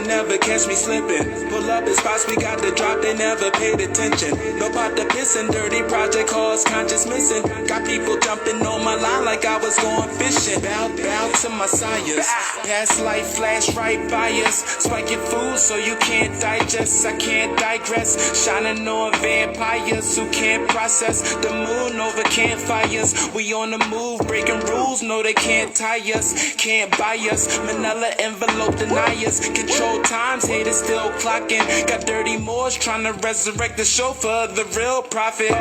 never catch me slipping. Pull up in spots we got the drop, they never paid attention. No pot to pissin', dirty project cause conscious missing. Got people jumping on my line like I was going fishing. Bow to my sires. Past life flash right by us. Spike your food so you can't digest. I can't digress. Shining on vampires who can't process. The moon over campfires. We on the move, breaking rules. No, they can't tie us. Can't buy us. Manila envelope deniers. Control times, haters still clocking. Got dirty Moors trying to resurrect the chauffeur, the real prophet.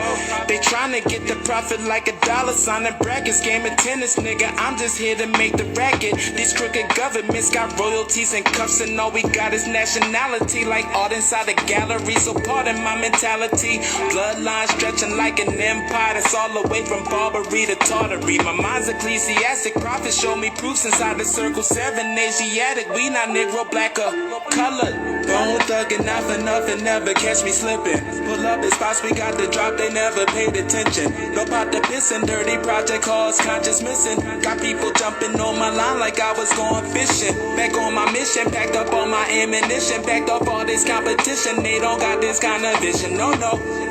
They trying to get the profit like a dollar sign and brackets. Game of tennis, nigga. I'm just here to make the racket. These crooked governments got royalties and cuffs, and all we got is nationality. Like art inside a gallery, so pardon my mentality. Bloodline stretching like an empire. That's all the way from Barbary to Tartary. My mind's ecclesiastic. Prophets show me proofs inside the circle 7. Asiatic, we not Negro, black or colored. Bone thugging, not for nothing, never catch me slipping. Pull up in spots we got the drop, they never paid attention. No pot to pissin', dirty project cause conscious missing. Got people jumping on my line like I was going fishing. Back on my mission, packed up all my ammunition. Backed up all this competition, they don't got this kind of vision. No,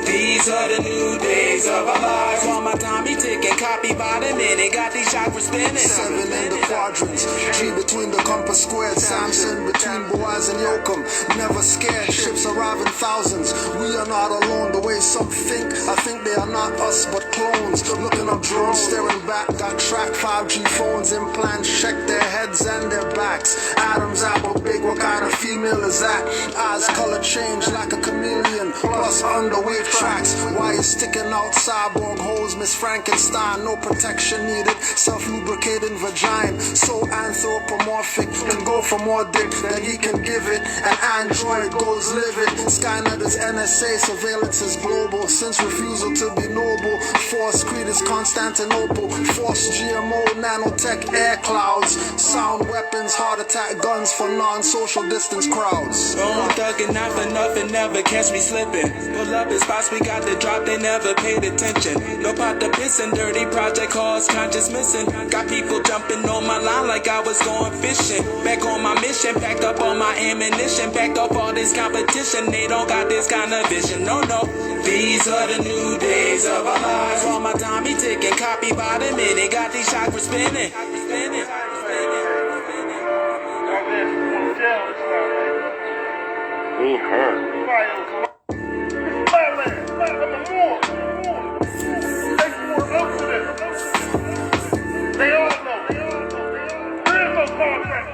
these are the new days of our lives. While my time be ticking, copy by the minute. Got these chakras spinning. 7 in the quadrants, G between the compass squared. Samson between Boaz and Yoakum. Never scared, ships arrive in thousands. We are not alone the way some think. I think they are not us but clones. Looking up drones, staring back. Got track 5G phones, implants, check their heads and their backs. Adam's apple big, what kind of female is that? Eyes color change like a chameleon, plus underwave tracks. Wires sticking out, cyborg holes, Miss Frankenstein. No protection needed, self-lubricating vagina. So anthropomorphic, can go for more dick than he can give it. An android goes livid. Skynet is NSA, surveillance is global. Since refusal to be noble, force creed is Constantinople. Force GMO, nanotech, air clouds. Sound weapons, heart attack guns for non-social distance crowds. Bone thugging, not for nothing, never catch me slipping. Pull up in spots we got the drop, they never paid attention. No pot to pissin', dirty project cause conscious missing. Got people jumping on my line like I was going fishing. Back on my mission, packed up all my ammunition. Backed up all this competition, they don't got this kind of vision. No, these are the new days of our lives. While my time be ticking, copy by the minute. Got these chakras spinning. We heard. They all know. There is no contract.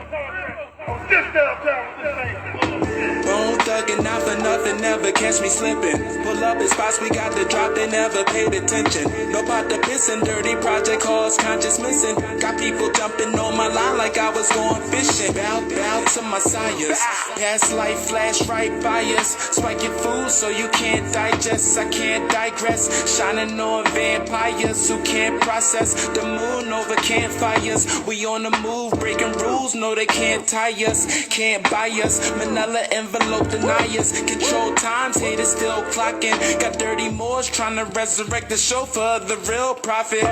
I'm just downtown with this thing. Bone thugging, not for nothing, never catch me slipping. Pull up in spots we got the drop, they never paid attention. No pot to pissin', dirty project cause conscious missing. Got people jumping on my line like I was going fishing. Bow to my sires. Past life flash right by us. Spike your food so you can't digest. I can't digress. Shining on vampires who can't process. The moon over campfires. We on the move, breaking rules. No, they can't tie us. Can't buy us. Manila envelope deniers. Control times, haters still clocking. Got dirty Moors trying to resurrect the chauffeur, the real prophet.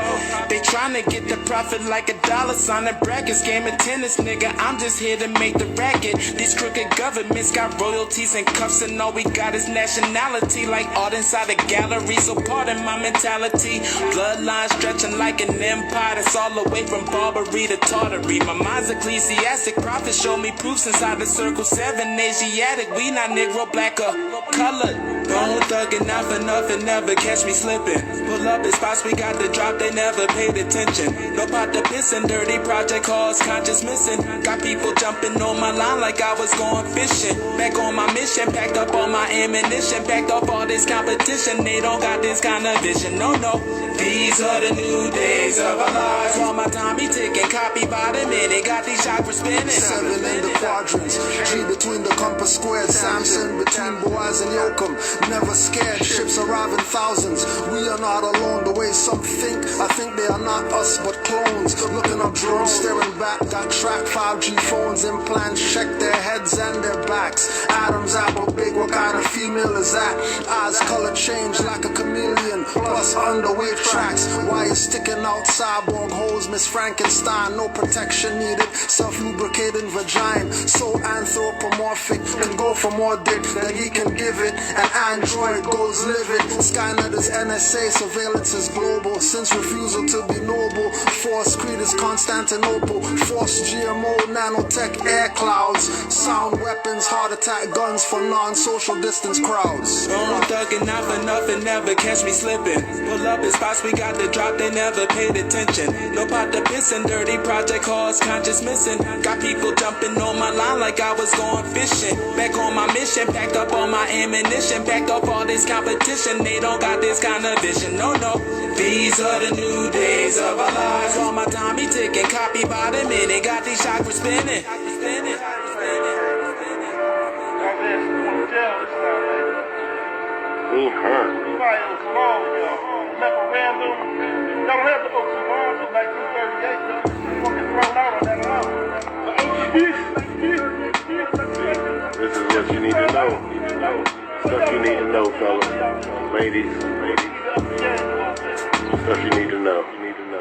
They trying to get the profit like a dollar sign and brackets. Game of tennis, nigga. I'm just here to make the racket. These crooked governments got royalties and cuffs, and all we got is nationality. Like art inside a gallery, so pardon my mentality. Bloodline stretching like an empire. That's all the way from Barbary to Tartary. My mind's ecclesiastic. Prophets show me proofs inside the circle 7. Asiatic, we not Negro, black or colored. Bone thugging, not for nothing, never catch me slipping. Pull up in spots we got the drop, they never paid attention. No pot to pissin', dirty project cause conscious missing. Got people jumping on my line like I was going fishing. Back on my mission, packed up all my ammunition. Backed up all this competition, they don't got this kind of vision. No, these are the new days of our lives. While my time be ticking, copy by the minute. Got these chakras spinning. 7 in the quadrants, G between the compass squared. Samson between Boaz and Yoakum. Never scared, ships arrive in thousands. We are not alone the way some think. I think they are not us but clones. Looking up drones, staring back. Got track 5G phones, implants, check their heads heads and their backs. Adam's apple big, what kind of female is that? Eyes color change like a chameleon, plus underweight tracks. Wires sticking out, cyborg holes, Miss Frankenstein. No protection needed, self-lubricating vagina. So anthropomorphic, can go for more dick than he can give it. An android goes livid. Skynet is NSA, surveillance is global. Since refusal to be noble, force creed is Constantinople. Force GMO, nanotech, air clouds. Sound weapons, heart attack guns for non-social distance crowds. I'm thugging out for nothing, never catch me slipping. Pull up in spots, we got the drop, they never paid attention. No pot to pissing, dirty project cause conscious missing. Got people jumping on my line like I was going fishing. Back on my mission, packed up all my ammunition. Backed up all this competition, they don't got this kind of vision, no. These are the new days of our lives. All my time he ticking, copy by the minute. Got these chakras spinning. Don't have the ocean bombs in 1938. Fucking thrown out on that house. This is what you need to know. Stuff you need to know, fellas. Ladies. Stuff you need to know.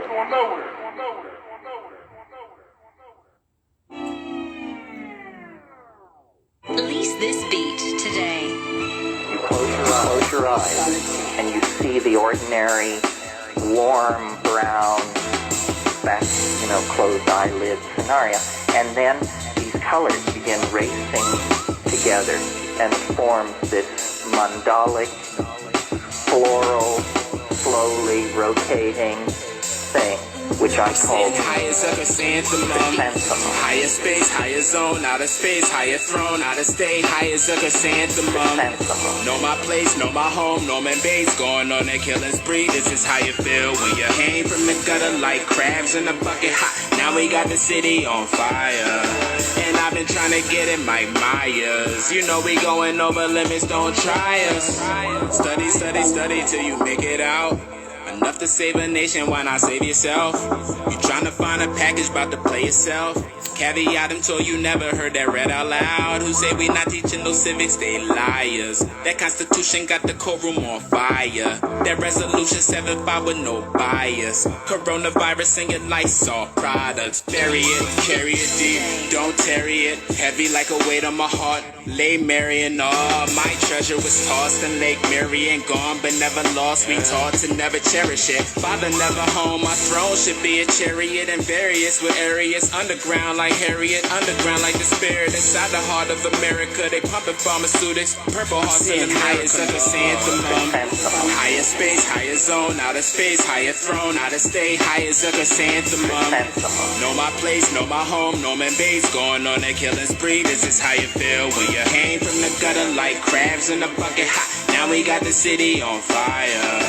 Going nowhere. Release this beat today. You close your eyes, and you see the ordinary, warm, brown, back, closed eyelid scenario. And then these colors begin racing together and form this mandalic, floral, slowly rotating thing, which I call higher chrysanthemum, higher space, higher zone, outer space, higher throne, outer state, higher chrysanthemum. Know my place, know my home, know my base, going on a killing spree. This is how you feel when you hang from the gutter like crabs in a bucket hot. Now we got the city on fire, and I've been trying to get it Mike Myers. You know we going over limits, don't try us. Study till you make it out. Enough to save a nation, why not save yourself? You tryna find a package, about to play yourself. Caveat until you never heard that read out loud. Who say we not teaching no civics, they liars. That constitution got the courtroom on fire. That resolution 7-5 with no bias. Coronavirus in your Lysol products. Bury it, carry it deep, don't tarry it. Heavy like a weight on my heart, lay Marion. Oh, my treasure was tossed in Lake Marion. Gone but never lost, we taught to never cherish it. Father never home, my throne should be a chariot. And various with areas underground like Harriet. Underground like the spirit inside the heart of America. They pumping pharmaceutics, purple hearts in America. Higher space, higher zone, outer space, higher throne, outer state, higher chrysanthemum. Know my place, know my home, know my base, going on a killing spree. This is how you feel when you hang from the gutter like crabs in a bucket hot. Now we got the city on fire,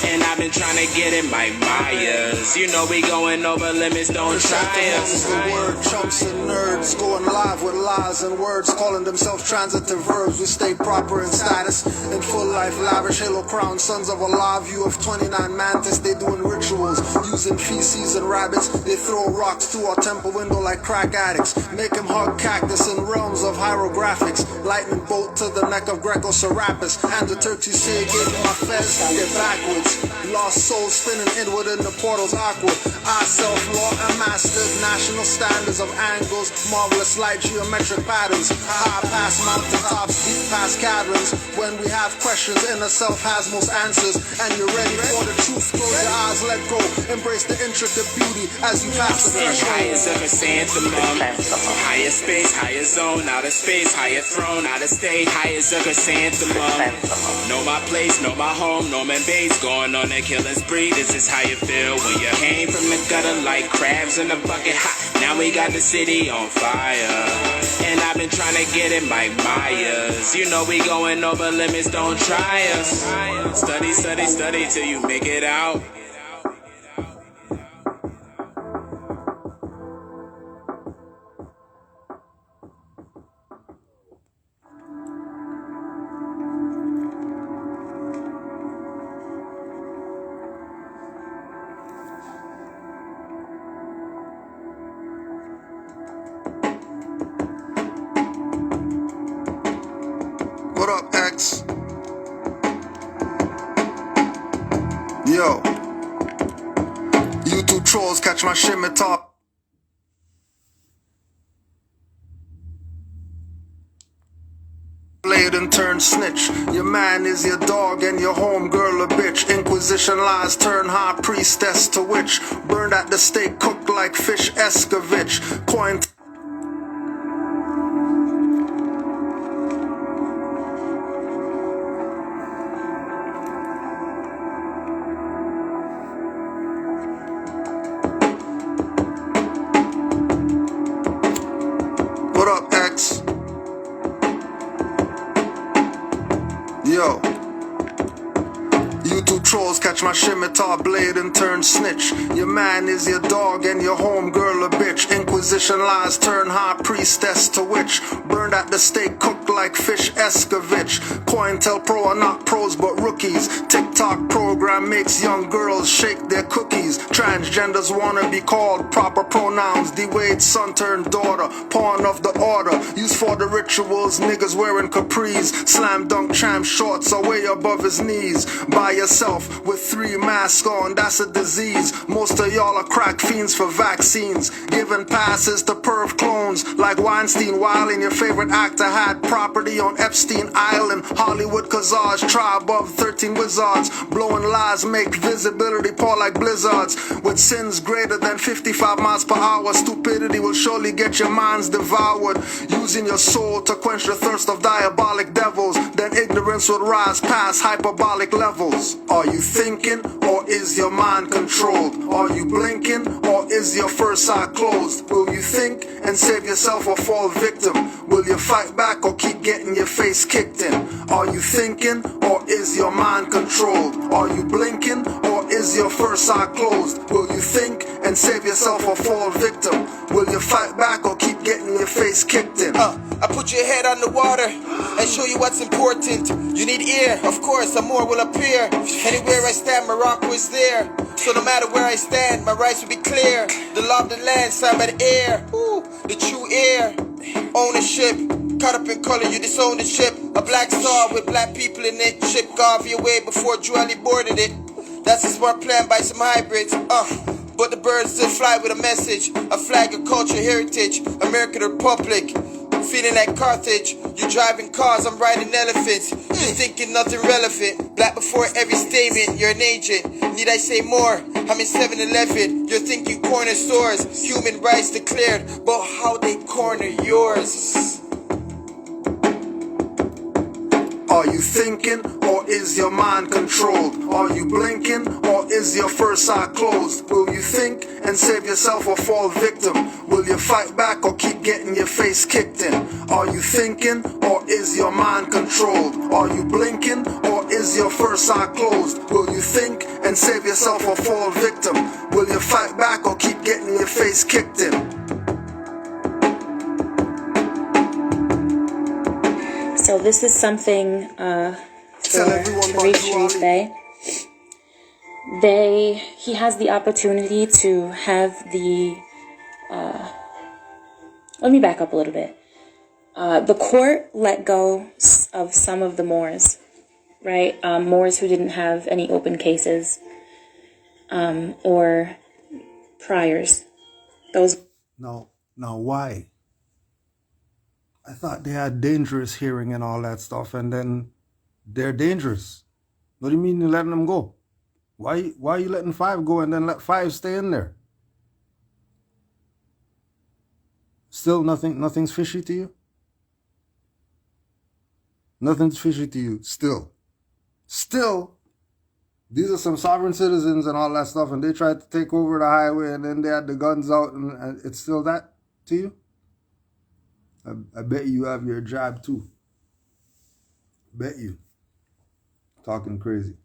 and I've been trying to get it Mike Myers. You know we going over limits, don't try us. The word chumps and nerds going live with lies and words, calling themselves transitive verbs. We stay proper in status, in full life, lavish, halo crown, sons of a live view of 29 mantis. They doing rituals, using feces and rabbits. They throw rocks through our temple window like crack addicts. Make them hug cactus in realms of hieroglyphics. Lightning bolt to the neck of Greco Serapis. And the Turkey say gave me my fez, they're backwards. Lost souls spinning inward in the portals awkward. I self-law and mastered national standards of angles, marvelous light geometric patterns. High past mountain tops, deep past caverns. When we have questions, inner self has most answers. And you're ready for the truth, close your eyes, let go. Embrace the intricate beauty as you pass the threshold. Higher chrysanthemum, higher space, higher zone, outer space, higher throne, outer state, higher chrysanthemum. Know my place, know my home, know my base, going on a killing spree. This is how you feel when you came from the gutter like crabs in a bucket hot. Now we got the city on fire, and I've been trying to get it Mike Myers. You know we going over limits, don't try us. Study till you make it out. Yo, you two trolls catch my shimmy top. Blade and turn snitch. Your man is your dog and your homegirl a bitch. Inquisition lies turn high priestess to witch. Burned at the stake, cooked like fish Escovitch. Coin. What up, X? Yo, you two trolls catch my scimitar blade and turn snitch. Your man is your dog and your homegirl a bitch. Inquisition lies turn high priestess to witch. Burned at the stake, cooked like fish Escovitch. COINTELPRO are not pros but rookies. TikTok program makes young girls shake their cookies. Transgenders wanna be called proper pronouns. D-Wade's son turned daughter, pawn of the order. Used for the rituals, niggas wearing capris. Slam dunk champ shorts are way above his knees. By yourself with 3 masks on, that's a disease. Most of y'all are crack fiends for vaccines. Giving passes to perv clones like Weinstein, while in your favorite actor had property on Epstein Island. Hollywood Kazaj, tribe of 13 wizards. Blowing lies make visibility pour like blizzards. With sins greater than 55 miles per hour, stupidity will surely get your minds devoured. Using your soul to quench the thirst of diabolic devils, then ignorance will rise past hyperbolic levels. Are you thinking, or is your mind controlled? Are you blinking, or is your first eye closed? Will you think and save yourself or fall victim? Will you fight back or keep getting your face kicked in? Are you thinking, or is your mind controlled? Are you blinking, or is your first eye closed? Will you think and save yourself or fall victim? Will you fight back or keep getting your face kicked in? I put your head on the water and show you what's important. You need ear, of course, and more will appear. Anywhere I stand, Morocco is there. So no matter where I stand, my rights will be clear. The law of the land, signed by the air. Ooh, the true air. Ownership, caught up in color, you disown the ship. A black star with black people in it. Ship Garvey away before Julie boarded it. That's a smart plan by some hybrids. But the birds still fly with a message. A flag of culture, heritage. American Republic. Feeling like Carthage. You're driving cars, I'm riding elephants. You're thinking nothing relevant. Black before every statement, you're an agent. Need I say more? I'm in 7-Eleven. You're thinking corner stores. Human rights declared, but how they corner yours? Are you thinking, or is your mind controlled? Are you blinking, or is your first eye closed? Will you think and save yourself or fall victim? Will you fight back or keep getting your face kicked in? Are you thinking, or is your mind controlled? Are you blinking, or is your first eye closed? Will you think and save yourself or fall victim? Will you fight back or keep getting your face kicked in? So this is something for Tariq Bay. He has the opportunity to have the, let me back up a little bit. The court let go of some of the Moors, right? Moors who didn't have any open cases, or priors. Those. Now why? I thought they had dangerous hearing and all that stuff, and then they're dangerous. What do you mean you're letting them go? Why are you letting 5 go and then let 5 stay in there? Still nothing's fishy to you? Nothing's fishy to you, still. These are some sovereign citizens and all that stuff, and they tried to take over the highway, and then they had the guns out, and it's still that to you? I bet you have your job too. Bet you. Talking crazy.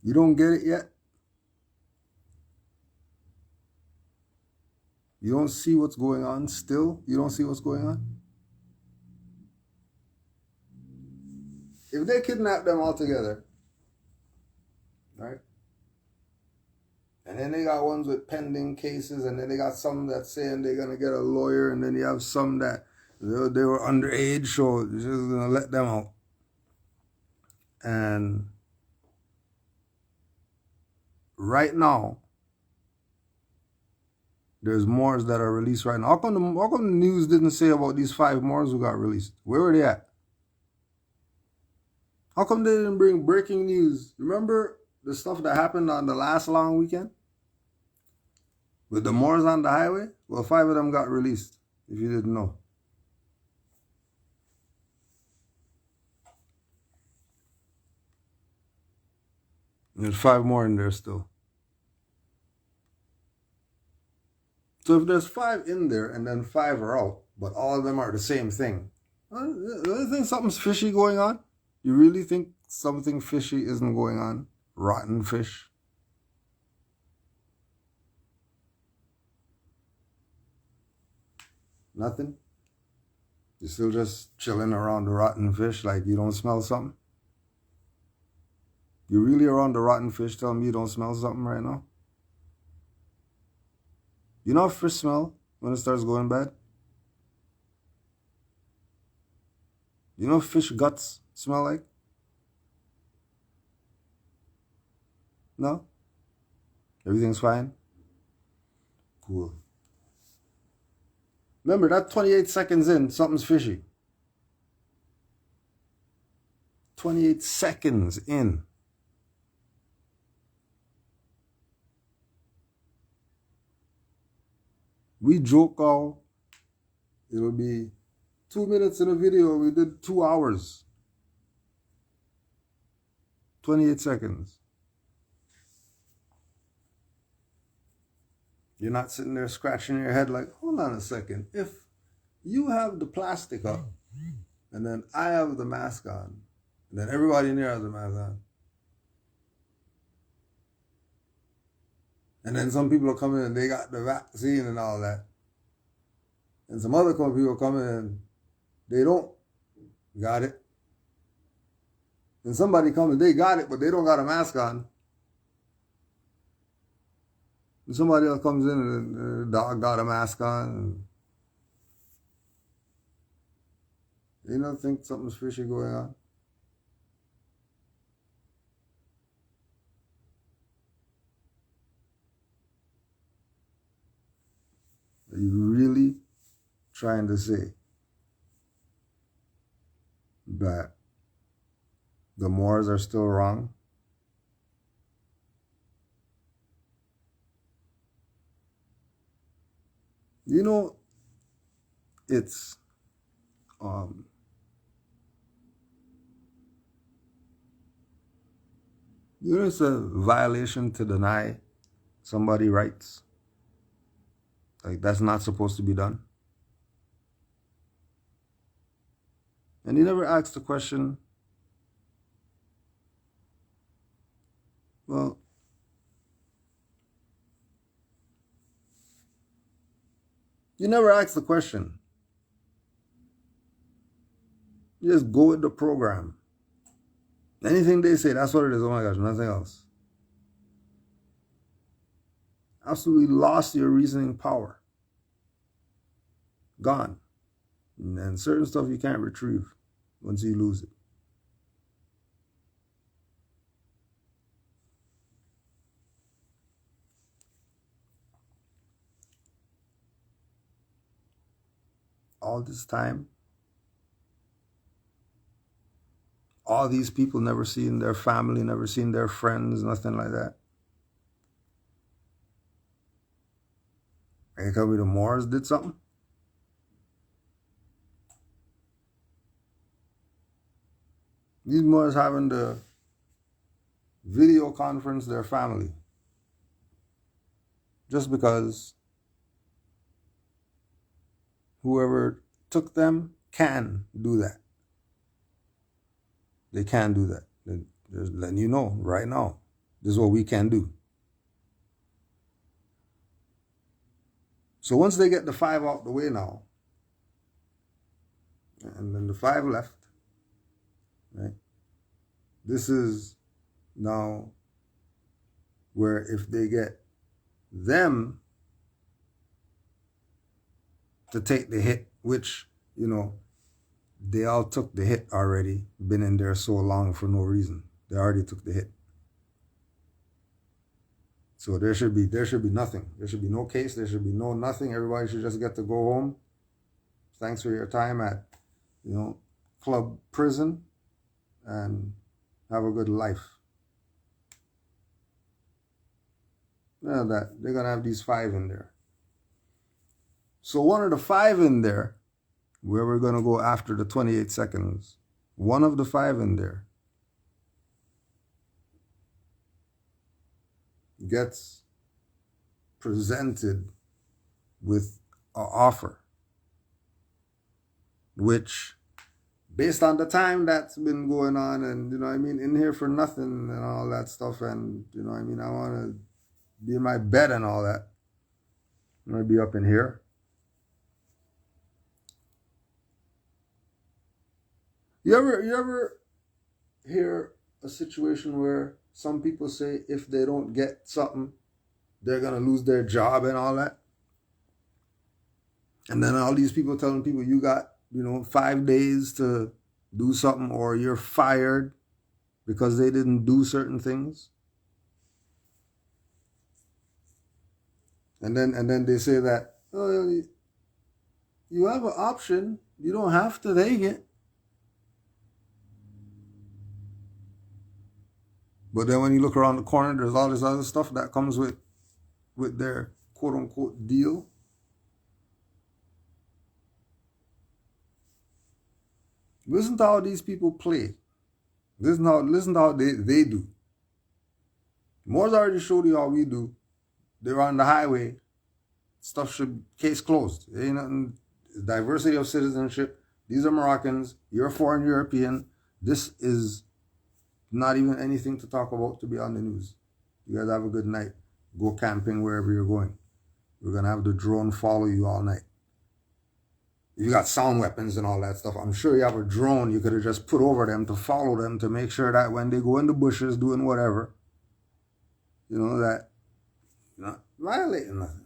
You don't get it yet? You don't see what's going on still? You don't see what's going on? If they kidnap them all together, right? And then they got ones with pending cases, and then they got some that's saying they're going to get a lawyer, and then you have some that they were underage, so you're just going to let them out. And right now, there's Moors that are released right now. How come the news didn't say about these 5 Moors who got released? Where were they at? How come they didn't bring breaking news? Remember the stuff that happened on the last long weekend? With the Moors on the highway? Well, 5 of them got released, if you didn't know. There's 5 more in there still. So if there's 5 in there and then 5 are out, but all of them are the same thing, do you think something's fishy going on? You really think something fishy isn't going on? Rotten fish? Nothing? You're still just chilling around the rotten fish like you don't smell something? You really around the rotten fish telling me you don't smell something right now? You know how fish smell when it starts going bad? You know what fish guts smell like? No? Everything's fine? Cool. Remember, that 28 seconds in, something's fishy. 28 seconds in. We joke how it'll be 2 minutes in a video, we did 2 hours. 28 seconds. You're not sitting there scratching your head like, hold on a second. If you have the plastic up, and then I have the mask on, and then everybody in there has the mask on, and then some people are coming and they got the vaccine and all that, and some other people come in and they don't got it, and somebody comes and they got it, but they don't got a mask on. And somebody else comes in and the dog got a mask on. You don't think something's fishy going on? Are you really trying to say that the Moors are still wrong? You know, it's it's a violation to deny somebody rights. Like, that's not supposed to be done. And he never asked the question, well, you never ask the question. You just go with the program. Anything they say, that's what it is. Oh my gosh, nothing else. Absolutely lost your reasoning power. Gone. And certain stuff you can't retrieve once you lose it. All this time, all these people never seen their family, never seen their friends, nothing like that. And you tell me the Moors did something? These Moors having to video conference their family just because whoever took them can do that. They can do that. They're just letting you know right now. This is what we can do. So once they get the 5 out the way now, and then the 5 left, right? This is now where if they get them to take the hit, which, they all took the hit already, been in there so long for no reason. They already took the hit. So there should be nothing. There should be no case. There should be no nothing. Everybody should just get to go home. Thanks for your time at, club prison, and have a good life. That they're gonna have these 5 in there. So one of the 5 in there, where we're gonna go after the 28 seconds, one of the 5 in there gets presented with an offer, which, based on the time that's been going on, and in here for nothing and all that stuff, and I want to be in my bed and all that. I'm gonna be up in here. You ever hear a situation where some people say if they don't get something, they're gonna lose their job and all that? And then all these people telling people you got 5 days to do something, or you're fired because they didn't do certain things. And then they say that, oh, you have an option. You don't have to take it. But then when you look around the corner, there's all this other stuff that comes with their quote unquote deal. Listen to how these people play. Listen to how they do. Moore's already showed you how we do. They're on the highway. Stuff should, case closed. There ain't nothing. Diversity of citizenship. These are Moroccans. You're a foreign European. This is not even anything to talk about to be on the news. You guys have a good night. Go camping wherever you're going. We're going to have the drone follow you all night. If you got sound weapons and all that stuff, I'm sure you have a drone you could have just put over them to follow them, to make sure that when they go in the bushes doing whatever, that you're not violating nothing.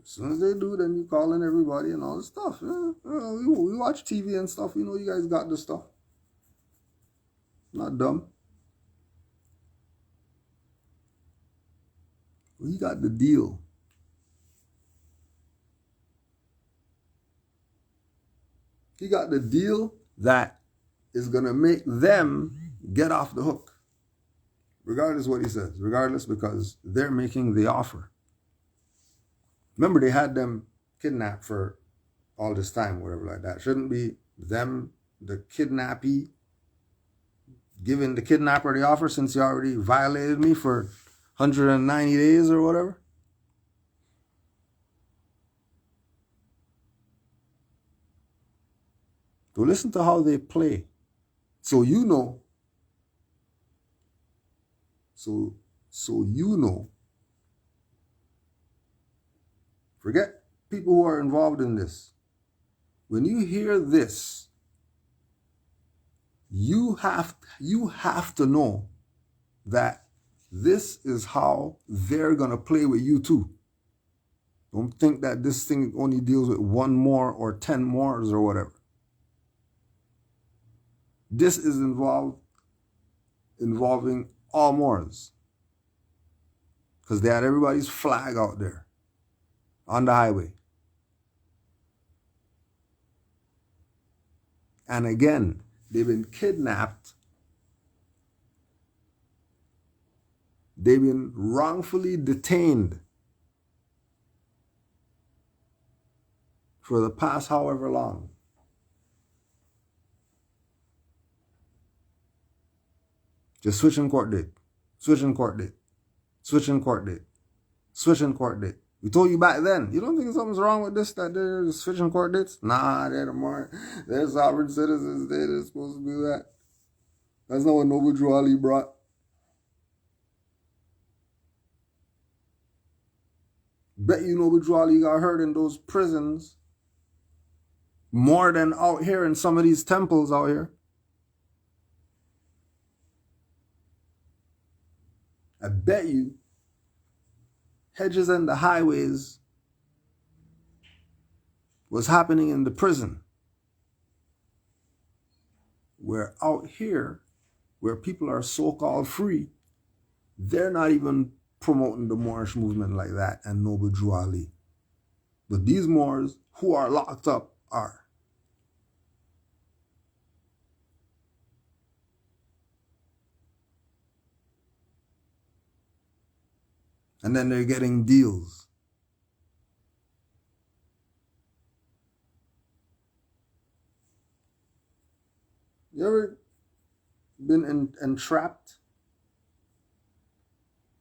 As soon as they do, then you call in everybody and all this stuff. We watch TV and stuff. You guys got the stuff. Not dumb. We got the deal. He got the deal that is going to make them get off the hook. Regardless what he says. Regardless, because they're making the offer. Remember, they had them kidnapped for all this time, whatever like that. Shouldn't be them, the kidnappee, giving the kidnapper the offer, since you already violated me for 190 days or whatever? So listen to how they play. So you know. Forget people who are involved in this. When you hear this, you have to know that this is how they're going to play with you too. Don't think that this thing only deals with 1 more or 10 mores or whatever. This is involving all mores. Because they had everybody's flag out there on the highway. And again, they've been kidnapped. They've been wrongfully detained for the past however long. Just switching court date, switching court date, switching court date, switching court date. We told you back then, you don't think something's wrong with this, that they're switching court dates? Nah, they're sovereign citizens, they're supposed to do that. That's not what Noble Drew Ali brought. Bet you Noble Drew Ali got hurt in those prisons more than out here in some of these temples out here. I bet you hedges and the highways was happening in the prison. Where out here, where people are so-called free, they're not even promoting the Moorish movement like that and Noble Drew Ali. But these Moors who are locked up are. And then they're getting deals. You ever been entrapped?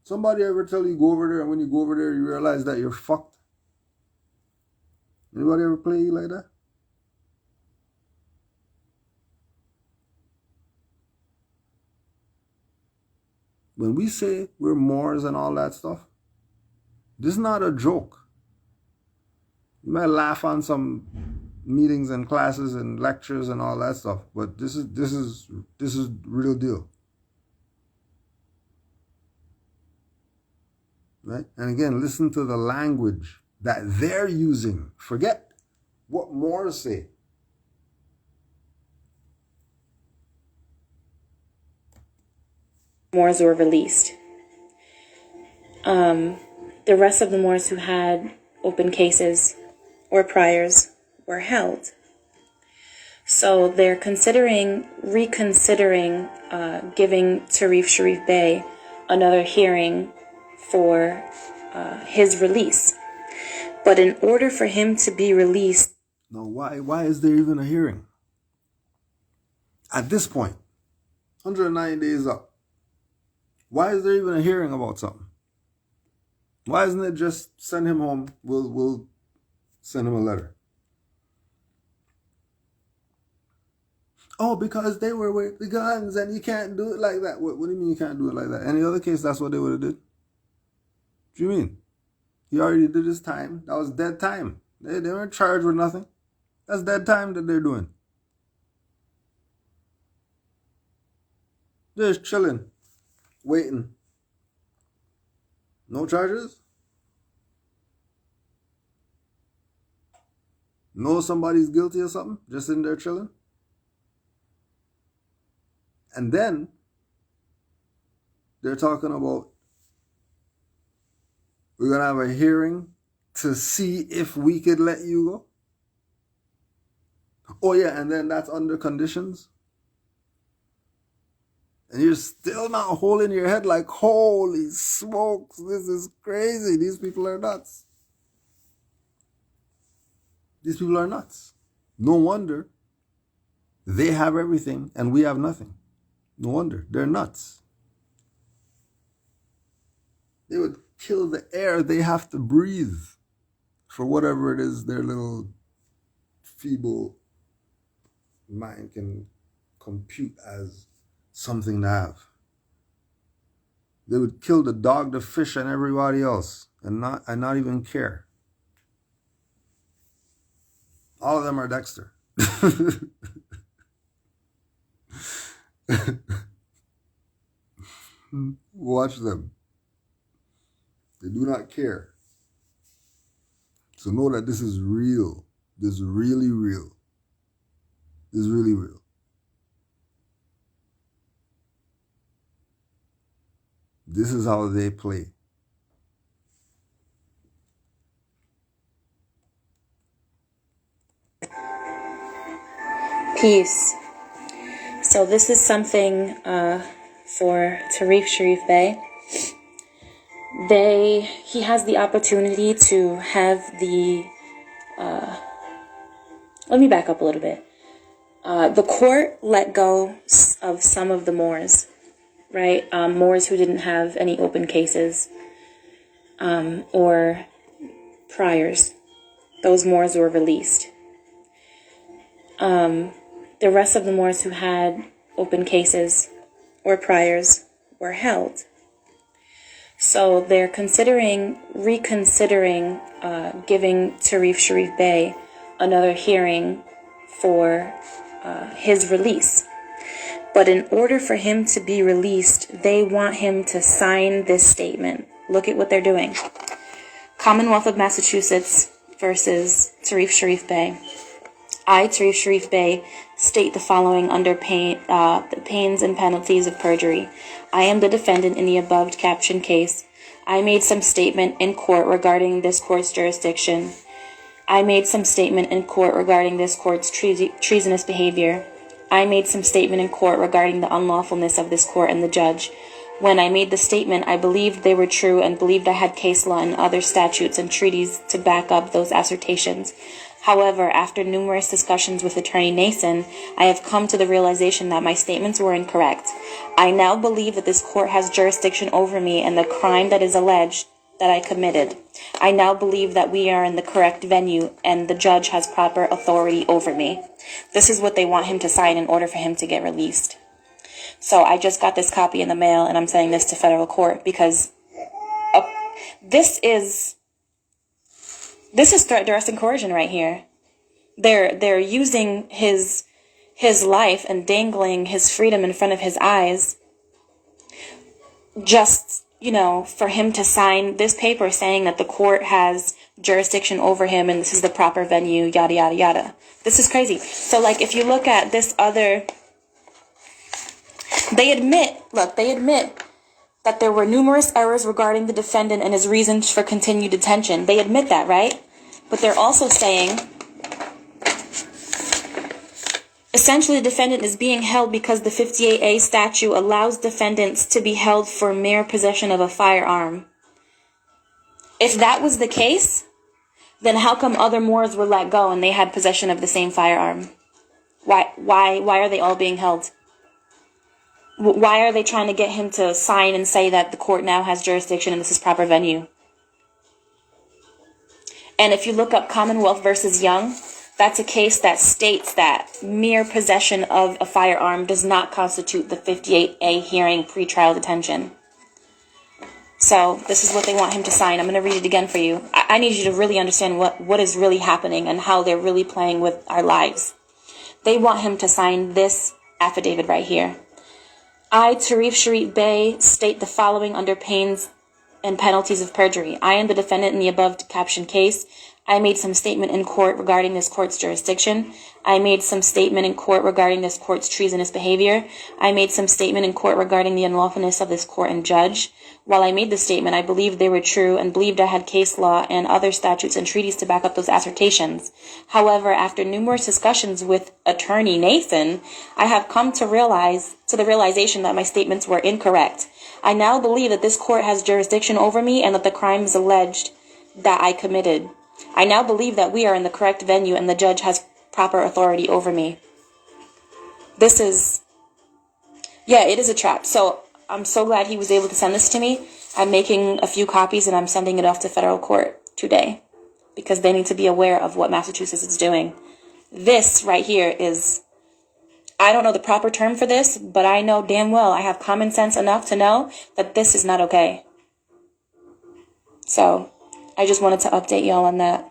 Somebody ever tell you go over there, and when you go over there you realize that you're fucked? Anybody ever play you like that? When we say we're Moors and all that stuff, this is not a joke. You might laugh on some meetings and classes and lectures and all that stuff, but this is real deal. Right? And again, listen to the language that they're using. Forget what Moors say. Moors were released. The rest of the Moors who had open cases or priors were held. So they're reconsidering giving Tarif Sharif Bey another hearing for his release. But in order for him to be released... Now, why is there even a hearing? At this point, 109 days up, why is there even a hearing about something? Why isn't it just send him home, we'll send him a letter? Oh, because they were with the guns and you can't do it like that. What do you mean you can't do it like that? Any other case, that's what they would have did. What do you mean? He already did his time. That was dead time. They weren't charged with nothing. That's dead time that they're doing. They're just chilling, waiting. No charges? Know somebody's guilty or something? Just in there chilling? And then they're talking about we're going to have a hearing to see if we could let you go. Oh yeah, and then that's under conditions. And you're still not holding your head like, holy smokes, this is crazy. These people are nuts. These people are nuts. No wonder they have everything and we have nothing. No wonder. They're nuts. They would kill the air they have to breathe for whatever it is their little feeble mind can compute as something to have. They would kill the dog, the fish, and everybody else and not even care. All of them are Dexter. Watch them. They do not care. So know that this is real. This is really real. This is really real. This is how they play. Peace. So this is something for Tarif Sharif Bey. He has the opportunity to have the... let me back up a little bit. The court let go of some of the Moors, right? Moors who didn't have any open cases or priors. Those Moors were released. The rest of the Moors who had open cases or priors were held. So they're reconsidering giving Tarif Sharif Bey another hearing for his release. But in order for him to be released, they want him to sign this statement. Look at what they're doing. Commonwealth of Massachusetts versus Tarif Sharif Bey. I, Tarif Sharif Bey, state the following under the pains and penalties of perjury. I am the defendant in the above captioned case. I made some statement in court regarding this court's jurisdiction. I made some statement in court regarding this court's treasonous behavior. I made some statement in court regarding the unlawfulness of this court and the judge. When I made the statement, I believed they were true and believed I had case law and other statutes and treaties to back up those assertions. However, after numerous discussions with Attorney Nason, I have come to the realization that my statements were incorrect. I now believe that this court has jurisdiction over me and the crime that is alleged that I committed. I now believe that we are in the correct venue and the judge has proper authority over me. This is what they want him to sign in order for him to get released. So I just got this copy in the mail and I'm sending this to federal court because this is threat, duress, and coercion right here. They're using his life and dangling his freedom in front of his eyes just, for him to sign this paper saying that the court has jurisdiction over him and this is the proper venue, yada, yada, yada. This is crazy. So, if you look at this other... They admit that there were numerous errors regarding the defendant and his reasons for continued detention. They admit that, right? But they're also saying, essentially, the defendant is being held because the 58A statute allows defendants to be held for mere possession of a firearm. If that was the case, then how come other Moors were let go and they had possession of the same firearm? Why are they all being held? Why are they trying to get him to sign and say that the court now has jurisdiction and this is proper venue? And if you look up Commonwealth versus Young, that's a case that states that mere possession of a firearm does not constitute the 58A hearing pretrial detention. So this is what they want him to sign. I'm going to read it again for you. I need you to really understand what is really happening and how they're really playing with our lives. They want him to sign this affidavit right here. I, Tarif Sharif Bey, state the following under pains and penalties of perjury. I am the defendant in the above captioned case. I made some statement in court regarding this court's jurisdiction. I made some statement in court regarding this court's treasonous behavior. I made some statement in court regarding the unlawfulness of this court and judge. While I made the statement, I believed they were true and believed I had case law and other statutes and treaties to back up those assertions. However, after numerous discussions with Attorney Nason, I have come to the realization that my statements were incorrect. I now believe that this court has jurisdiction over me and that the crimes alleged that I committed. I now believe that we are in the correct venue and the judge has proper authority over me. It is a trap. So I'm so glad he was able to send this to me. I'm making a few copies and I'm sending it off to federal court today because they need to be aware of what Massachusetts is doing. This right here is, I don't know the proper term for this, but I know damn well I have common sense enough to know that this is not okay. So I just wanted to update y'all on that.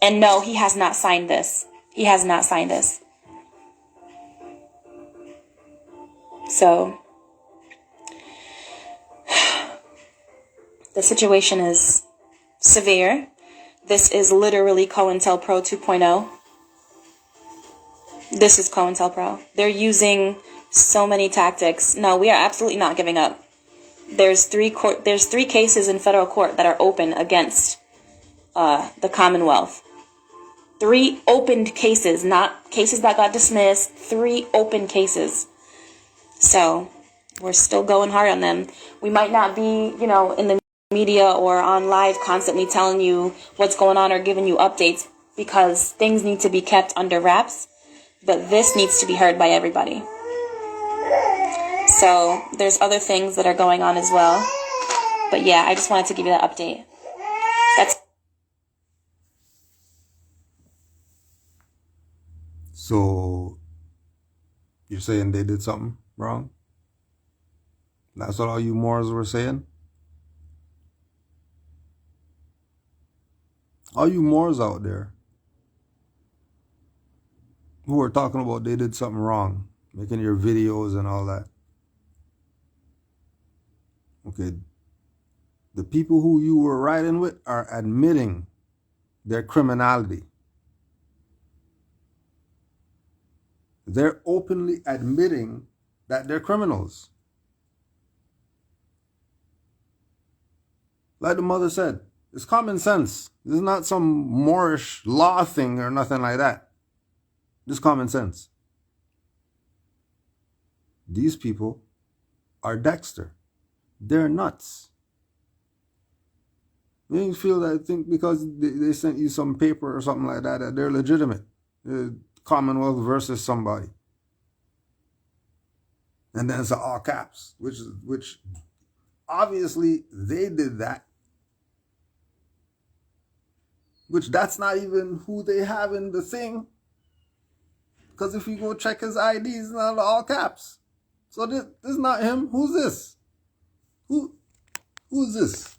And no, he has not signed this. He has not signed this. So the situation is severe. This is literally COINTELPRO 2.0. This is COINTELPRO. They're using so many tactics. No, we are absolutely not giving up. There's three cases in federal court that are open against the Commonwealth. 3 opened cases, not cases that got dismissed. 3 open cases. So we're still going hard on them. We might not be, in the media or on live constantly telling you what's going on or giving you updates because things need to be kept under wraps. But this needs to be heard by everybody. So there's other things that are going on as well. But yeah, I just wanted to give you that update. So you're saying they did something wrong? That's what all you Moors were saying? All you Moors out there who are talking about they did something wrong, making your videos and all that. Okay, the people who you were riding with are admitting their criminality. They're openly admitting that they're criminals. Like the mother said, it's common sense. This is not some Moorish law thing or nothing like that. This is common sense. These people are Dexter. They're nuts. You feel that, I think because they sent you some paper or something like that, that they're legitimate. Commonwealth versus somebody. And then it's all caps, which obviously they did that. Which that's not even who they have in the thing. Because if you go check his ID, it's not all caps. So this is not him. Who's this? Who's this?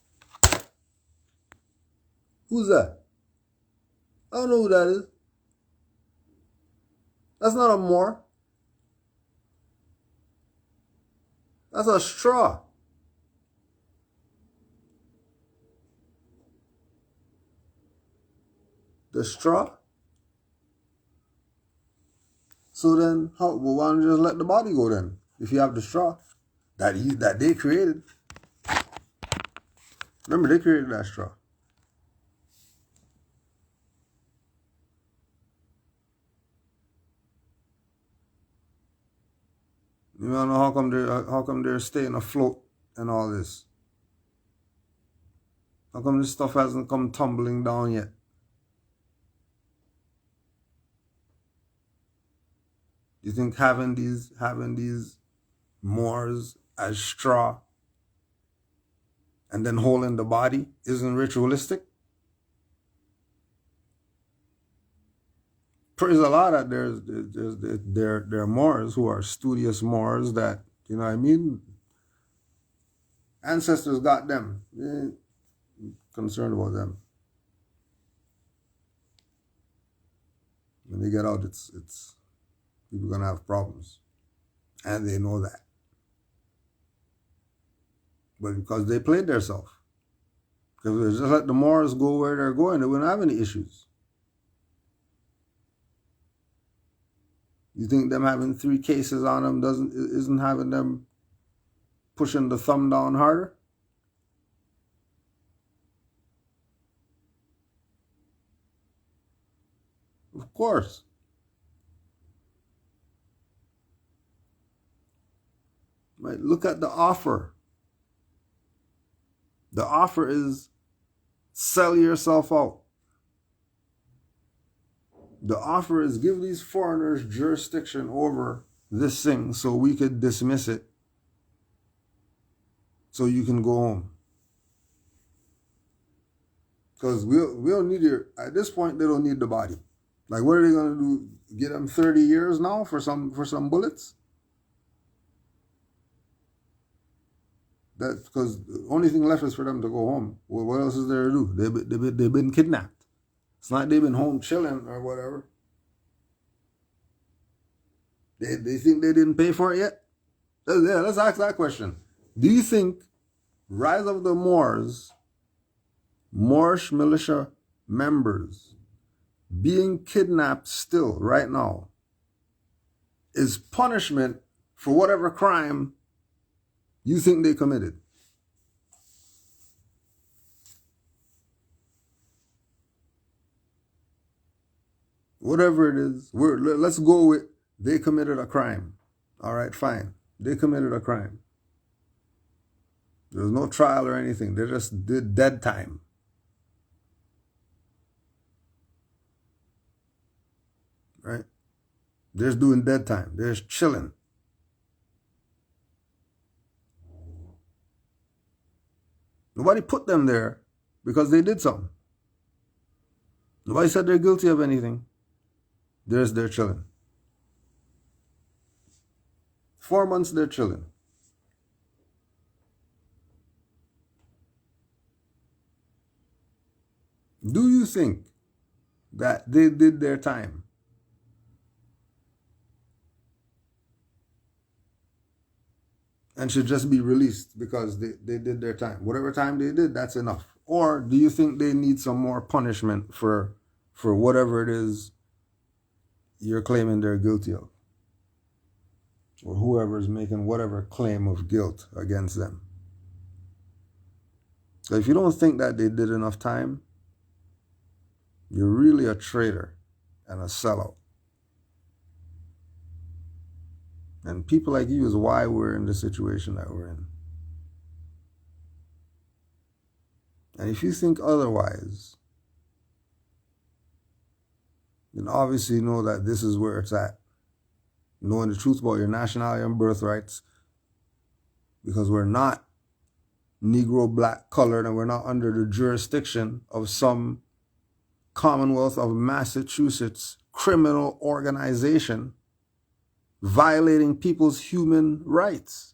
Who's that? I don't know who that is. That's not a Moor. That's a straw. The straw? So then, why don't you just let the body go then? If you have the straw that they created. Remember, they created that straw. You don't know how come they're staying afloat and all this. How come this stuff hasn't come tumbling down yet? You think having these Moors as straw and then holding the body isn't ritualistic? Praise Allah that there are Moors who are studious Moors that, you know what I mean? Ancestors got them. They ain't concerned about them. When they get out, it's people gonna have problems. And they know that. But because they played themselves. Because if they just let the Moors go where they're going, they wouldn't have any issues. You think them having 3 cases on them isn't having them pushing the thumb down harder? Of course. Right, look at the offer. The offer is sell yourself out. The offer is give these foreigners jurisdiction over this thing so we could dismiss it so you can go home. Because we don't need your, at this point, they don't need the body. Like, what are they going to do? Get them 30 years now for some bullets? That's because the only thing left is for them to go home. Well, what else is there to do? They've been kidnapped. It's not they've been home chilling or whatever. They think they didn't pay for it yet? Yeah, let's ask that question. Do you think Rise of the Moors, Moorish militia members being kidnapped still right now is punishment for whatever crime you think they committed? Whatever it is, let's go with they committed a crime. All right, fine. They committed a crime. There was no trial or anything. They just did dead time. Right? They're just doing dead time. They're just chilling. Nobody put them there because they did something. Nobody said they're guilty of anything. They're chilling. 4 months they're chilling. Do you think that they did their time? And should just be released because they did their time? Whatever time they did, that's enough. Or do you think they need some more punishment for whatever it is you're claiming they're guilty of? Or whoever's making whatever claim of guilt against them. So if you don't think that they did enough time, you're really a traitor and a sellout. And people like you is why we're in the situation that we're in. And if you think otherwise, then obviously know that this is where it's at. Knowing the truth about your nationality and birthrights, because we're not Negro, black, colored, and we're not under the jurisdiction of some Commonwealth of Massachusetts criminal organization violating people's human rights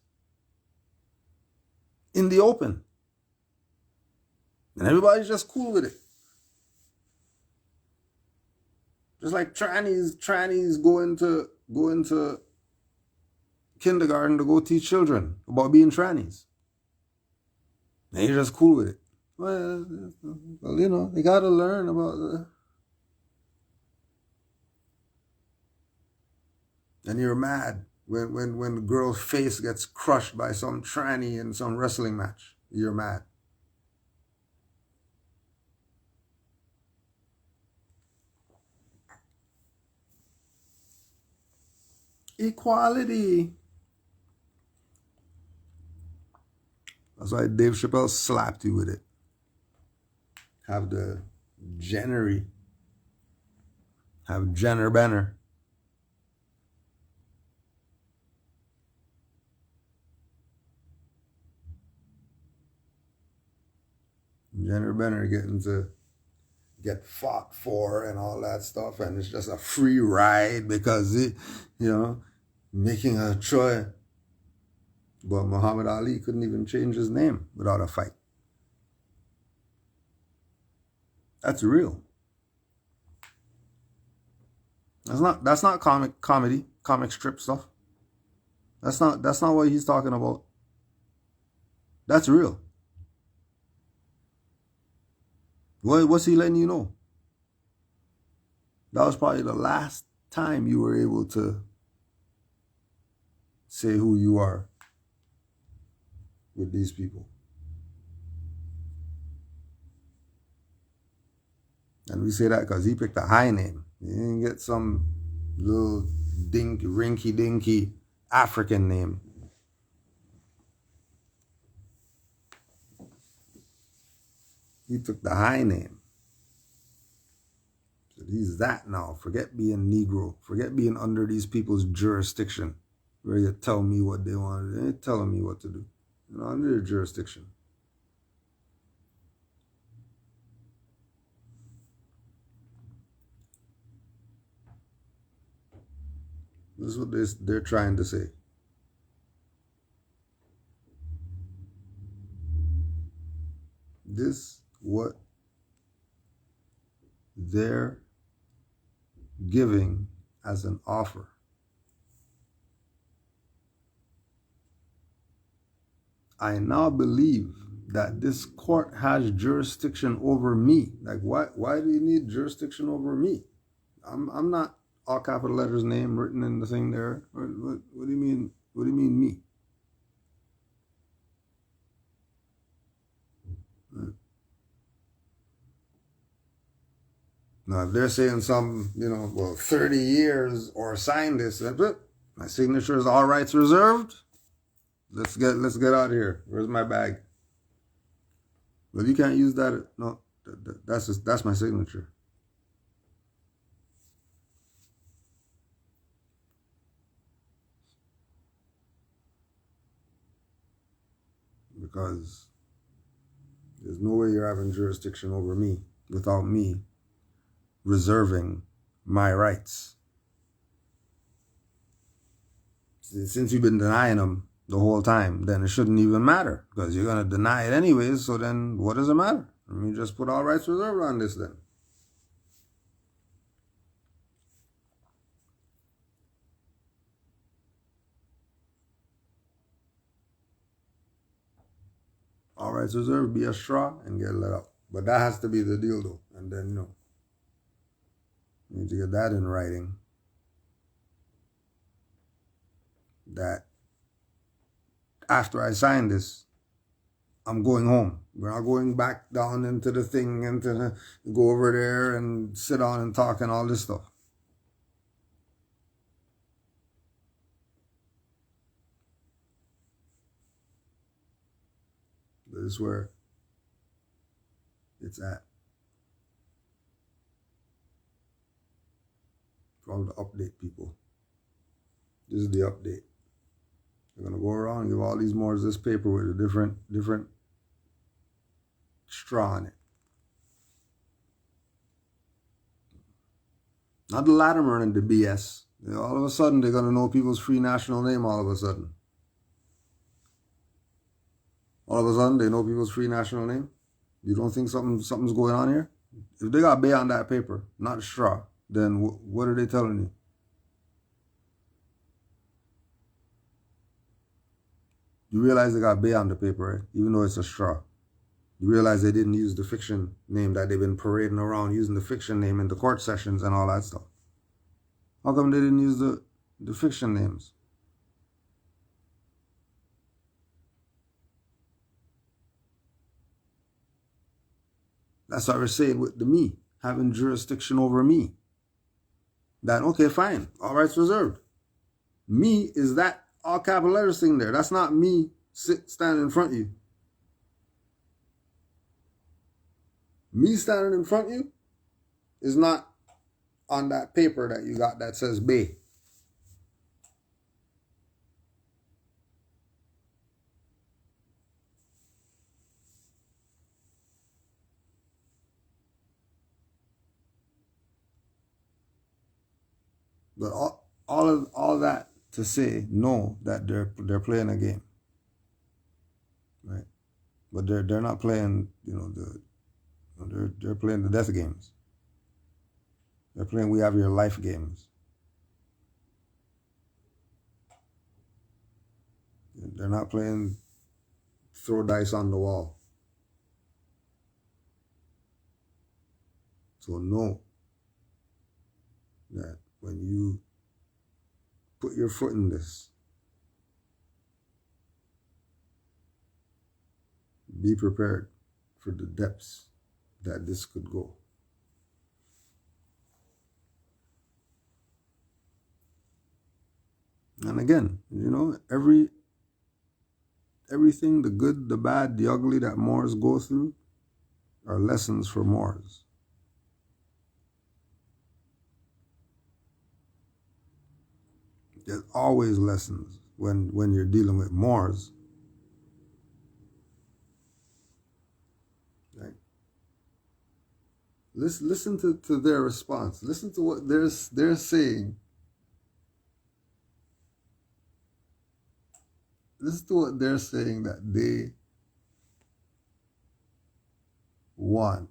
in the open. And everybody's just cool with it. Just like trannies go into kindergarten to go teach children about being trannies. And you're just cool with it. Well, you know, they gotta learn about And you're mad when the girl's face gets crushed by some tranny in some wrestling match. You're mad. Equality. That's why Dave Chappelle slapped you with it. Have the Jennery. Have Jenner Benner. Jenner Benner getting to get fought for and all that stuff, and it's just a free ride because it, you know, making a choice. But Muhammad Ali couldn't even change his name without a fight. That's real. That's not comic strip stuff. That's not what he's talking about. That's real. What's he letting you know? That was probably the last time you were able to say who you are with these people. And we say that because he picked a high name. He didn't get some little rinky-dinky African name. He took the high name. So he's that now. Forget being Negro. Forget being under these people's jurisdiction. Where you tell me what they want. They ain't telling me what to do. You're not under their jurisdiction. This is what they're trying to say. This what they're giving as an offer. I now believe that this court has jurisdiction over me. Like, why do you need jurisdiction over me? I'm not all capital letters name written in the thing there. What do you mean? What do you mean me? Now, if they're saying some, 30 years or sign this, my signature is all rights reserved. Let's get out of here. Where's my bag? Well, you can't use that. No, that's my signature. Because there's no way you're having jurisdiction over me without me reserving my rights. Since you've been denying them the whole time, then it shouldn't even matter because you're going to deny it anyways. So then what does it matter? I mean, just put all rights reserved on this then. All rights reserved, be a straw and get let out. But that has to be the deal though. And then, you need to get that in writing. That after I sign this, I'm going home. We're not going back down into the thing and to go over there and sit down and talk and all this stuff. This is where it's at. From the update, people. This is the update. They're gonna go around and give all these Moors this paper with a different straw on it. Not the Latimer and the BS. All of a sudden, they're gonna know people's free national name. All of a sudden, they know people's free national name. You don't think something's going on here? If they got Bay on that paper, not straw, then what are they telling you? You realize they got Bay on the paper, right? Even though it's a straw. You realize they didn't use the fiction name that they've been parading around using the fiction name in the court sessions and all that stuff. How come they didn't use the fiction names? That's what we're saying with the me, having jurisdiction over me. That, okay, fine, all rights reserved. Me is that all capital letters thing there. That's not me standing in front of you. Me standing in front of you is not on that paper that you got that says Bay. But all that to say, no, that they're playing a game, right? But they're not playing, they're playing the death games. They're playing we have your life games. They're not playing throw dice on the wall. So know that when you put your foot in this, be prepared for the depths that this could go. And again, everything, the good, the bad, the ugly that Moors go through are lessons for Moors. There's always lessons when you're dealing with Moors. Right? Listen to their response. Listen to what they're saying. Listen to what they're saying that they want.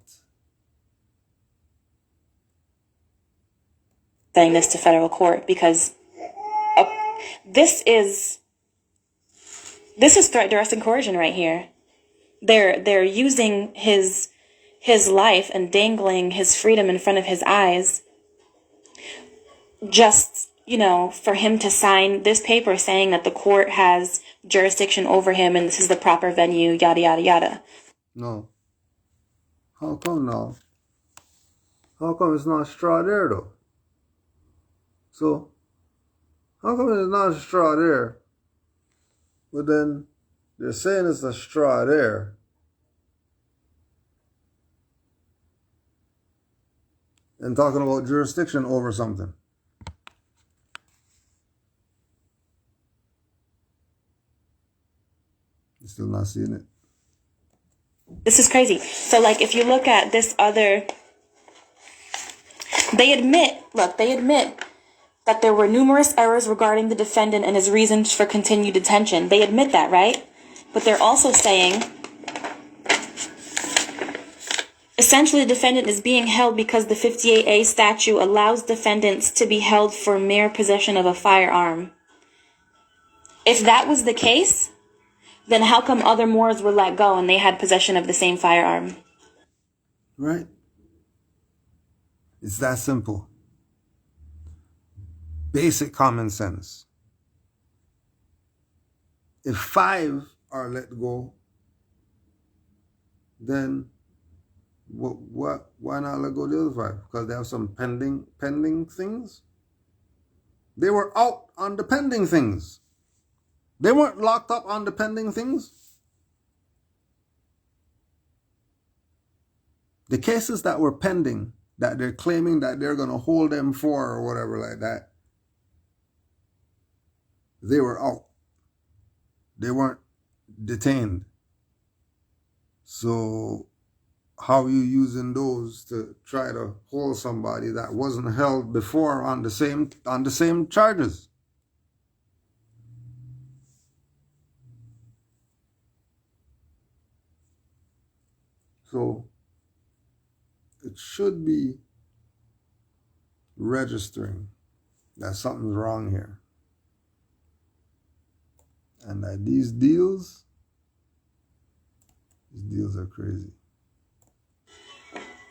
Saying this to federal court because this is threat, duress, and coercion right here. They're using his life and dangling his freedom in front of his eyes, just for him to sign this paper saying that the court has jurisdiction over him and this is the proper venue, yada yada yada. No. How come now? How come it's not straw there though? So how come there's not a straw there, but then they're saying it's a straw there? And talking about jurisdiction over something. You're still not seeing it? This is crazy. So if you look at this other, they admit that there were numerous errors regarding the defendant and his reasons for continued detention. They admit that, right? But they're also saying, essentially, the defendant is being held because the 58A statute allows defendants to be held for mere possession of a firearm. If that was the case, then how come other Moors were let go and they had possession of the same firearm? Right? It's that simple. Basic common sense. If 5 are let go then why not let go the other 5? Because they have some pending things? They were out on the pending things. They weren't locked up on the pending things. The cases that were pending, that they're claiming that they're going to hold them for or whatever like that, they were out. They weren't detained. So how are you using those to try to hold somebody that wasn't held before on the same charges? So it should be registering that something's wrong here. And that these deals are crazy.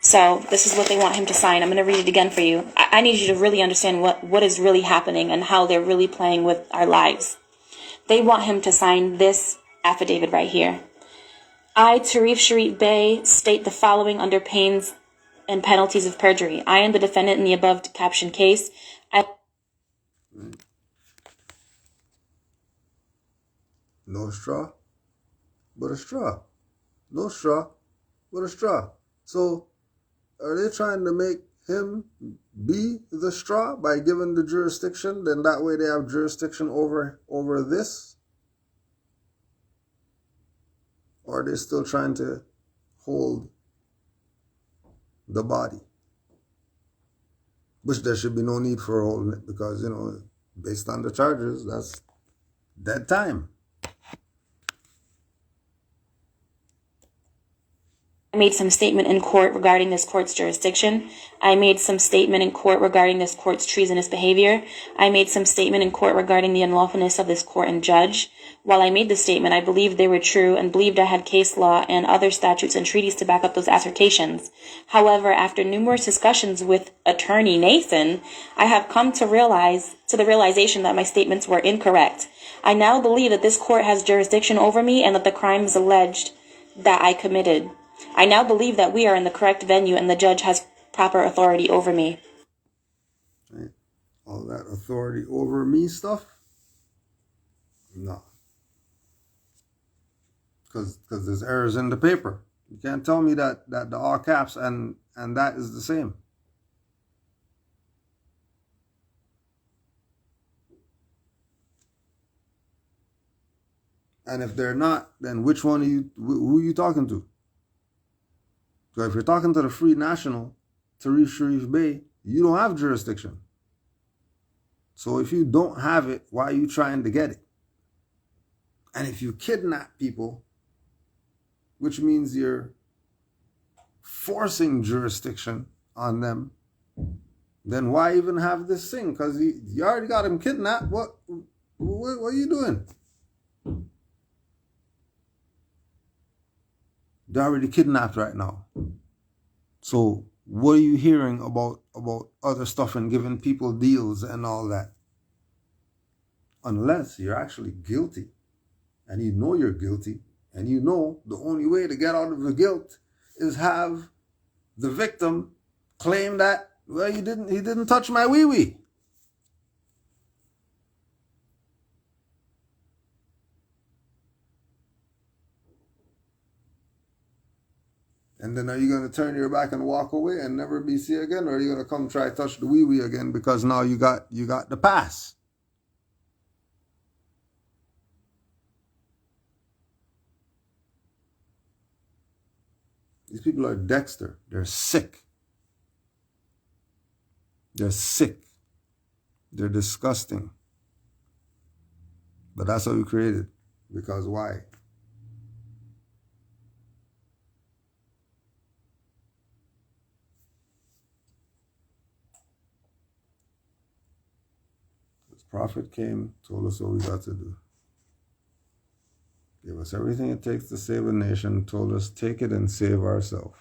So this is what they want him to sign. I'm going to read it again for you. I need you to really understand what is really happening and how they're really playing with our lives. They want him to sign this affidavit right here. I, Tarif Sharif Bey, state the following under pains and penalties of perjury. I am the defendant in the above captioned case. No straw, but a straw. No straw, but a straw. So are they trying to make him be the straw by giving the jurisdiction? Then that way they have jurisdiction over this? Or are they still trying to hold the body? Which there should be no need for holding it because, based on the charges, that's dead time. I made some statement in court regarding this court's jurisdiction. I made some statement in court regarding this court's treasonous behavior. I made some statement in court regarding the unlawfulness of this court and judge. While I made the statement, I believed they were true and believed I had case law and other statutes and treaties to back up those assertions. However, after numerous discussions with attorney Nathan, I have come to the realization that my statements were incorrect. I now believe that this court has jurisdiction over me and that the crimes alleged that I committed. I now believe that we are in the correct venue and the judge has proper authority over me. Right. All that authority over me stuff? No. Because there's errors in the paper. You can't tell me that the all caps and that is the same. And if they're not, then which one are you? Who are you talking to? So if you're talking to the Free National, Tarif Sharif Bey, you don't have jurisdiction. So if you don't have it, why are you trying to get it? And if you kidnap people, which means you're forcing jurisdiction on them, then why even have this thing? Because you already got him kidnapped. What are you doing? They're already kidnapped right now. So what are you hearing about other stuff and giving people deals and all that? Unless you're actually guilty and you know you're guilty and you know the only way to get out of the guilt is have the victim claim that, well, he didn't touch my wee-wee. And then are you going to turn your back and walk away and never be seen again? Or are you going to come try to touch the wee-wee again because now you got the pass? These people are Dexter. They're sick. They're sick. They're disgusting. But that's what we created. Because why? Prophet came, told us what we got to do. Gave us everything it takes to save a nation, told us take it and save ourselves.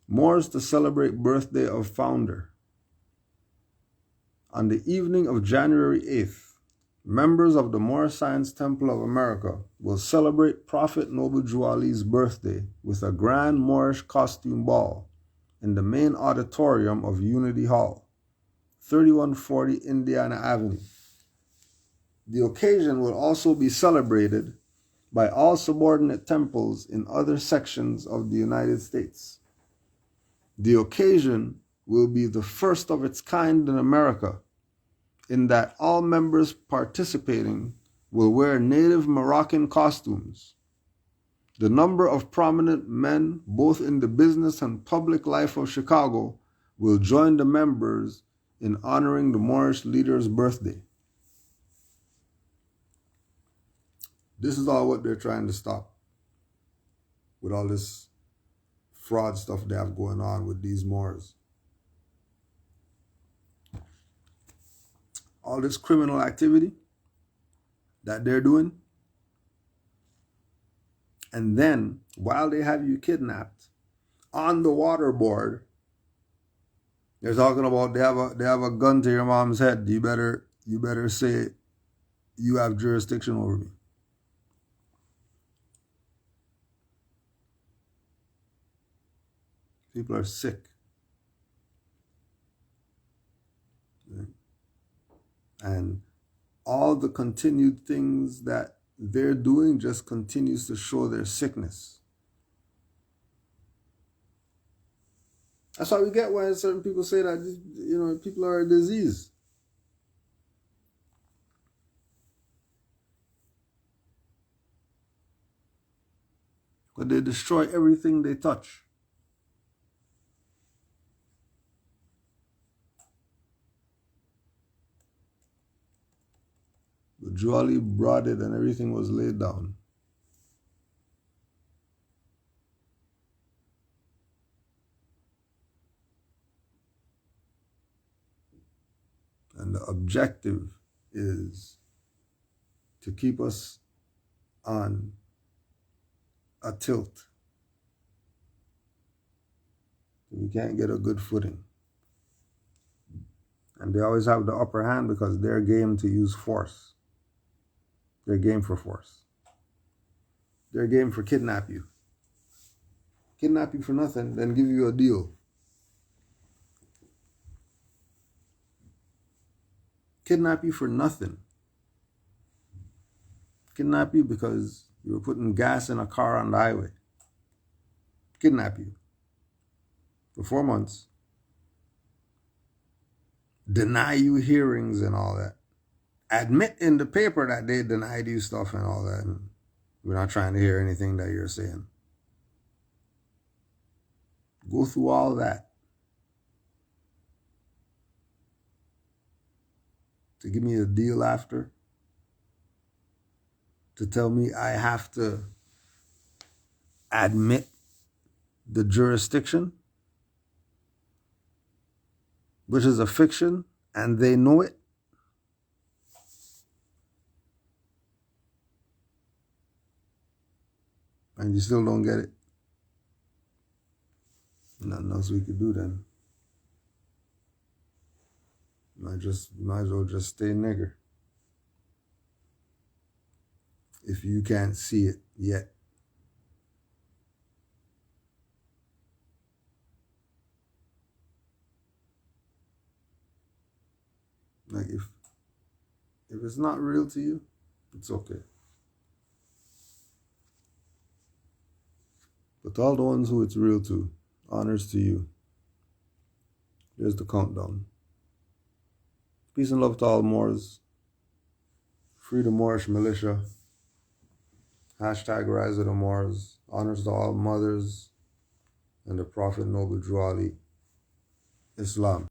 Moors to celebrate birthday of founder. On the evening of January 8th, members of the Moorish Science Temple of America will celebrate Prophet Noble Drew Ali's birthday with a grand Moorish costume ball in the main auditorium of Unity Hall, 3140 Indiana Avenue. The occasion will also be celebrated by all subordinate temples in other sections of the United States. The occasion will be the first of its kind in America, in that all members participating will wear native Moroccan costumes. The number of prominent men, both in the business and public life of Chicago, will join the members in honoring the Moorish leader's birthday. This is all what they're trying to stop with all this fraud stuff they have going on with these Moors. All this criminal activity that they're doing. And then, while they have you kidnapped, on the waterboard, they're talking about they have a gun to your mom's head. You better say you have jurisdiction over me. People are sick. And all the continued things that they're doing just continues to show their sickness. That's why we get when certain people say that, people are a disease. But they destroy everything they touch. But Drew Ali brought it and everything was laid down. And the objective is to keep us on a tilt. We can't get a good footing. And they always have the upper hand because they're game to use force. They're game for force. They're game for kidnap you. Kidnap you for nothing, then give you a deal. Kidnap you for nothing. Kidnap you because you were putting gas in a car on the highway. Kidnap you for 4 months. Deny you hearings and all that. Admit in the paper that they denied you stuff and all that. And we're not trying to hear anything that you're saying. Go through all that to give me a deal after. To tell me I have to admit the jurisdiction, which is a fiction, and they know it. And you still don't get it. Nothing else we could do then. Might as well just stay nigger. If you can't see it yet. Like if it's not real to you, it's okay. But to all the ones who it's real to, honors to you. Here's the countdown. Peace and love to all Moors. Free the Moorish Militia. Hashtag Rise of the Moors. Honors to all mothers and the Prophet Noble Drew Ali. Islam.